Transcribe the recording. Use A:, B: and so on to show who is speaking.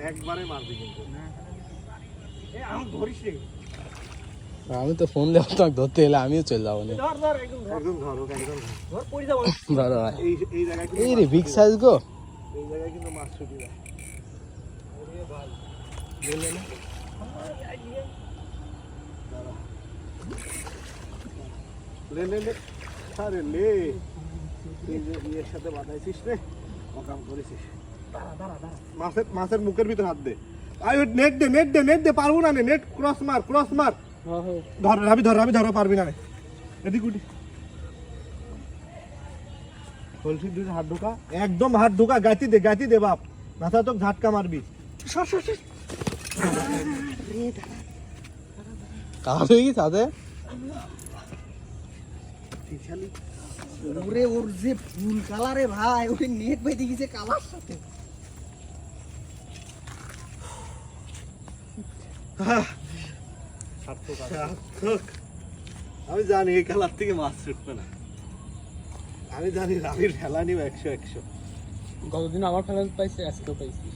A: একবারে মারবি কিন্তু
B: আমি তো ফোন দেওয়া তো ধরতে এলে আমিও চলে যাবো না। ধরো ভাই। এই রে বিগ সাইজ গো।
A: এই জায়গায় কিন্তু মাছ ছুটি যায়। লে লে লে আরে লে এই যে বিয়ের সাথে বাঁধাইছিস রে অকাম করেছিস। মাছের মুখের ভিতর হাত দে। আয় নেট দে নেট দে নেট দে পারবো না নেট ক্রস মার ধর রাবি ধর পারবি না এদিক উঠি কলসির দিকে হাত ঢোকা একদম হাত ঢোকা গাইতি দে বাপ মাথা তো ঝাটকা মারবি
B: কাজ হয়ে গেছে সাথে
C: ওরে ওর যে ফুল কালারে ভাই ওই নেট বাইতে গেছে কালার সাথে
A: আমি জানি এই কালার থেকে মাছ ছুটবে না আমি জানি রাবির ফেলা নিব 100
B: গতদিন আমার ফেলা পাইছে আজকেও পাইছি